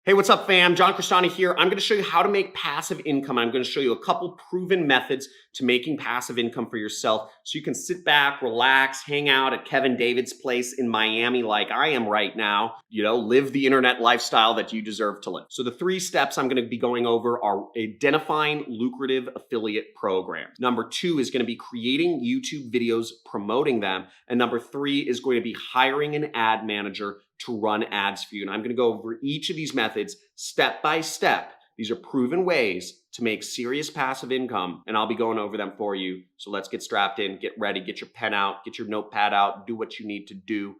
Hey, what's up, fam? John Crestani here. I'm going to show you how to make passive income. I'm going to show you a couple proven methods to making passive income for yourself so you can sit back, relax, hang out at Kevin David's place in Miami like I am right now, live the internet lifestyle that you deserve to live. So the 3 steps I'm going to be going over are identifying lucrative affiliate programs. Number 2 is going to be creating YouTube videos promoting them. And number 3 is going to be hiring an ad manager to run ads for you. And I'm going to go over each of these methods step by step. These are proven ways to make serious passive income, and I'll be going over them for you. So let's get strapped in, get ready, get your pen out, get your notepad out, do what you need to do.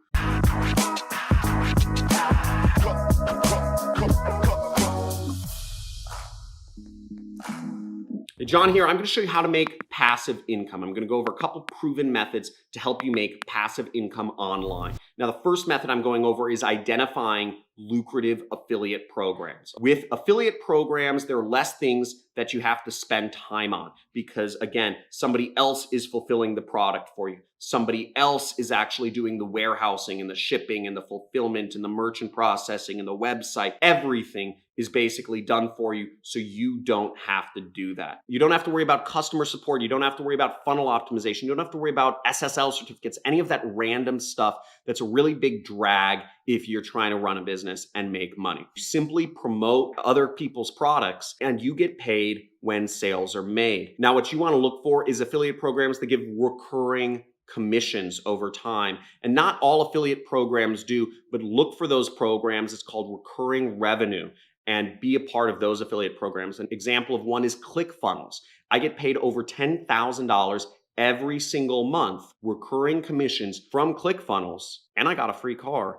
Hey, John here. I'm going to show you how to make passive income. I'm going to go over a couple proven methods to help you make passive income online. Now, the first method I'm going over is identifying lucrative affiliate programs. With affiliate programs, there are less things that you have to spend time on because, again, somebody else is fulfilling the product for you. Somebody else is actually doing the warehousing and the shipping and the fulfillment and the merchant processing and the website. Everything is basically done for you, so you don't have to do that. You don't have to worry about customer support. You don't have to worry about funnel optimization. You don't have to worry about SSL certificates, any of that random stuff that's a really big drag if you're trying to run a business and make money. You simply promote other people's products and you get paid when sales are made. Now, what you want to look for is affiliate programs that give recurring commissions over time. And not all affiliate programs do, but look for those programs. It's called recurring revenue, and be a part of those affiliate programs. An example of one is ClickFunnels. I get paid over $10,000 every single month, recurring commissions from ClickFunnels, and I got a free car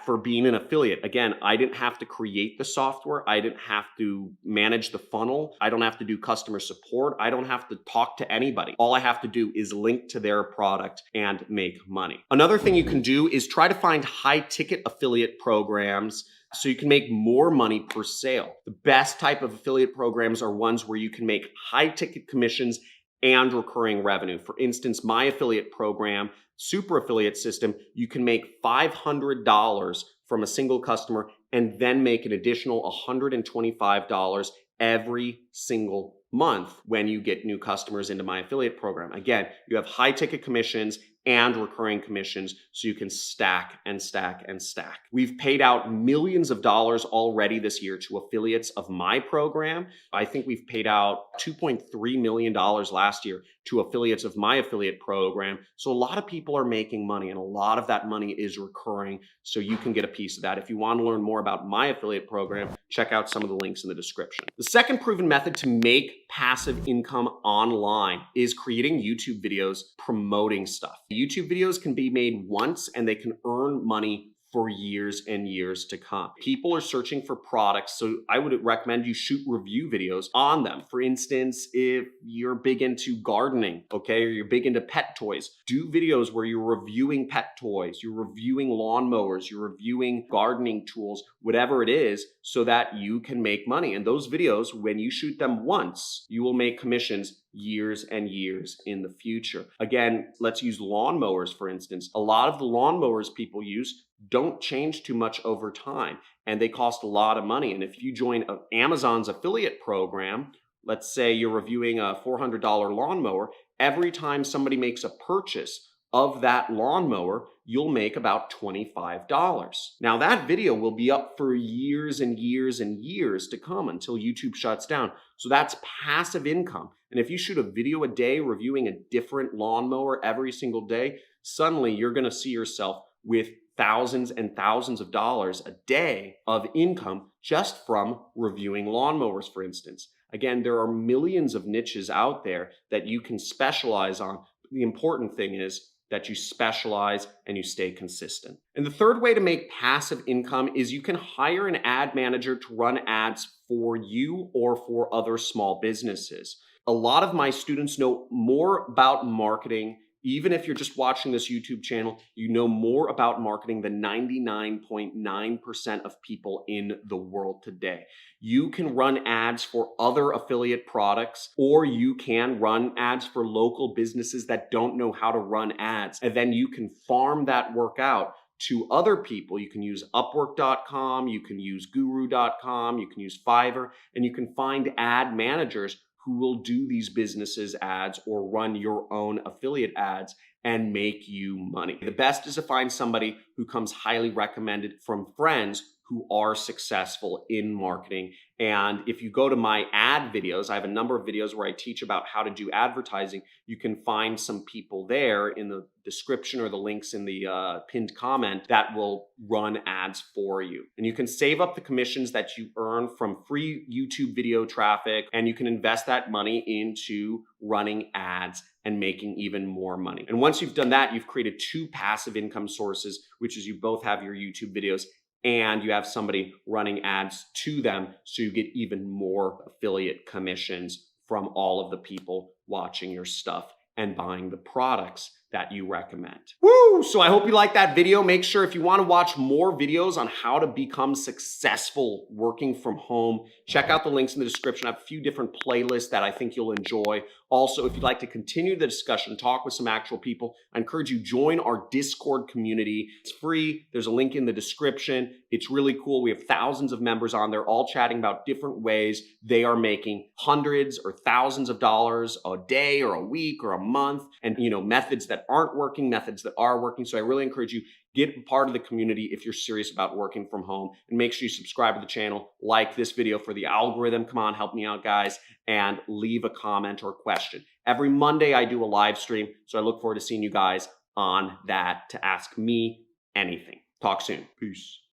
for being an affiliate. Again, I didn't have to create the software. I didn't have to manage the funnel. I don't have to do customer support. I don't have to talk to anybody. All I have to do is link to their product and make money. Another thing you can do is try to find high-ticket affiliate programs so you can make more money per sale. The best type of affiliate programs are ones where you can make high-ticket commissions and recurring revenue. For instance, my affiliate program, Super Affiliate System, you can make $500 from a single customer and then make an additional $125 every single month when you get new customers into my affiliate program. Again, you have high ticket commissions and recurring commissions, so you can stack and stack and stack. We've paid out millions of dollars already this year to affiliates of my program. I think we've paid out $2.3 million last year to affiliates of my affiliate program. So a lot of people are making money, and a lot of that money is recurring, so you can get a piece of that. If you want to learn more about my affiliate program, check out some of the links in the description. The second proven method to make passive income online is creating YouTube videos promoting stuff. YouTube videos can be made once and they can earn money for years and years to come. People are searching for products, so I would recommend you shoot review videos on them. For instance, if you're big into gardening, okay, or you're big into pet toys, do videos where you're reviewing pet toys, you're reviewing lawnmowers, you're reviewing gardening tools, whatever it is, so that you can make money. And those videos, when you shoot them once, you will make commissions years and years in the future. Again, let's use lawnmowers, for instance. A lot of the lawnmowers people use don't change too much over time, and they cost a lot of money. And if you join Amazon's affiliate program, let's say you're reviewing a $400 lawnmower, every time somebody makes a purchase of that lawnmower, you'll make about $25. Now that video will be up for years and years and years to come until YouTube shuts down. So that's passive income. And if you shoot a video a day reviewing a different lawnmower every single day, suddenly you're going to see yourself with thousands and thousands of dollars a day of income just from reviewing lawnmowers, for instance. Again, there are millions of niches out there that you can specialize on. The important thing is that you specialize and you stay consistent. And the third way to make passive income is you can hire an ad manager to run ads for you or for other small businesses. A lot of my students know more about marketing. Even if you're just watching this YouTube channel, you know more about marketing than 99.9% of people in the world today. You can run ads for other affiliate products, or you can run ads for local businesses that don't know how to run ads. And then you can farm that work out to other people. You can use Upwork.com, you can use Guru.com, you can use Fiverr, and you can find ad managers who will do these businesses ads or run your own affiliate ads and make you money. The best is to find somebody who comes highly recommended from friends who are successful in marketing. And if you go to my ad videos, I have a number of videos where I teach about how to do advertising. You can find some people there in the description or the links in the pinned comment that will run ads for you. And you can save up the commissions that you earn from free YouTube video traffic, and you can invest that money into running ads and making even more money. And once you've done that, you've created two passive income sources, which is you both have your YouTube videos and you have somebody running ads to them, so you get even more affiliate commissions from all of the people watching your stuff and buying the products that you recommend. Woo! So I hope you like that video. Make sure if you want to watch more videos on how to become successful working from home, check out the links in the description. I have a few different playlists that I think you'll enjoy. Also, if you'd like to continue the discussion, talk with some actual people, I encourage you join our Discord community. It's free. There's a link in the description. It's really cool. We have thousands of members on there, all chatting about different ways they are making hundreds or thousands of dollars a day or a week or a month, and methods that aren't working, methods that are working. So I really encourage you, get part of the community if you're serious about working from home, and make sure you subscribe to the channel, like this video for the algorithm. Come on, help me out, guys, and leave a comment or question. Every Monday I do a live stream, so I look forward to seeing you guys on that to ask me anything. Talk soon. Peace.